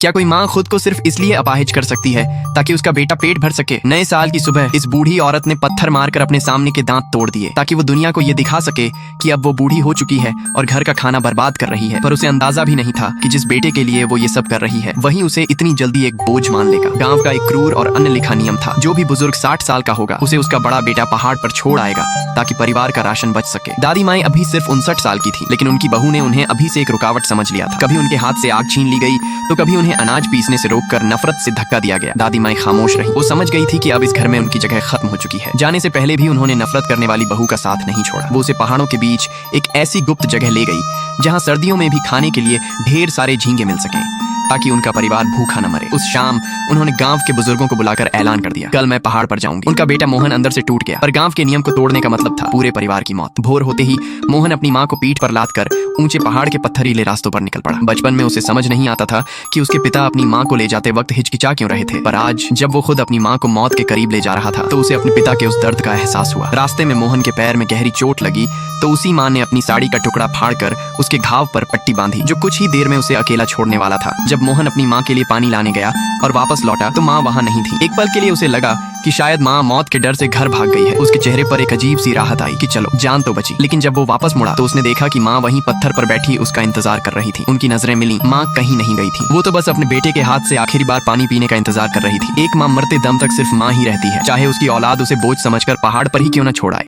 क्या कोई माँ खुद को सिर्फ इसलिए अपाहिज कर सकती है ताकि उसका बेटा पेट भर सके? नए साल की सुबह इस बूढ़ी औरत ने पत्थर मारकर अपने सामने के दांत तोड़ दिए ताकि वो दुनिया को ये दिखा सके कि अब वो बूढ़ी हो चुकी है और घर का खाना बर्बाद कर रही है। पर उसे अंदाजा भी नहीं था कि जिस बेटे के लिए वो ये सब कर रही है वही उसे इतनी जल्दी एक बोझ मान लेगा। गाँव का एक क्रूर और अनलिखा नियम था, जो भी बुजुर्ग 60 साल का होगा उसे उसका बड़ा बेटा पहाड़ पर छोड़ आएगा ताकि परिवार का राशन बच सके। दादी माएं अभी सिर्फ 59 साल की थी, लेकिन उनकी बहू ने उन्हें अभी से एक रुकावट समझ लिया था। कभी उनके हाथ से आग छीन ली गई तो कभी उन्हें अनाज पीसने से रोककर नफरत से धक्का दिया गया। दादी माएं खामोश रही। वो समझ गई थी कि अब इस घर में उनकी जगह खत्म हो चुकी है। जाने से पहले भी उन्होंने नफरत करने वाली बहू का साथ नहीं छोड़ा। वो उसे पहाड़ों के बीच एक ऐसी गुप्त जगह ले गई जहां सर्दियों में भी खाने के लिए ढेर सारे झींगे मिल सकें ताकि उनका परिवार भूखा न मरे। उस शाम उन्होंने गांव के बुजुर्गों को बुलाकर ऐलान कर दिया, कल मैं पहाड़ पर जाऊंगी। उनका बेटा मोहन अंदर से टूट गया, पर गांव के नियम को तोड़ने का मतलब था पूरे परिवार की मौत। भोर होते ही मोहन अपनी माँ को पीठ पर लादकर ऊंचे पहाड़ के पत्थरीले रास्तों पर निकल पड़ा। बचपन में उसे समझ नहीं आता था कि उसके पिता अपनी माँ को ले जाते वक्त हिचकिचा क्यों रहे थे, पर आज जब वो खुद अपनी माँ को मौत के करीब ले जा रहा था तो उसे अपने पिता के उस दर्द का एहसास हुआ। रास्ते में मोहन के पैर में गहरी चोट लगी तो उसी माँ ने अपनी साड़ी का टुकड़ा फाड़कर उसके घाव पर पट्टी बांधी, जो कुछ ही देर में उसे अकेला छोड़ने वाला था। जब मोहन अपनी माँ के लिए पानी लाने गया और वापस लौटा तो माँ वहाँ नहीं थी। एक पल के लिए उसे लगा कि शायद माँ मौत के डर से घर भाग गई है। उसके चेहरे पर एक अजीब सी राहत आई कि चलो जान तो बची। लेकिन जब वो वापस मुड़ा तो उसने देखा कि माँ वहीं पत्थर पर बैठी उसका इंतजार कर रही थी। उनकी नजरें मिली, माँ कहीं नहीं गई थी। वो तो बस अपने बेटे के हाथ से आखिरी बार पानी पीने का इंतजार कर रही थी। एक माँ मरते दम तक सिर्फ माँ ही रहती है, चाहे उसकी औलाद उसे बोझ समझकर पहाड़ पर ही क्यों न छोड़ आए।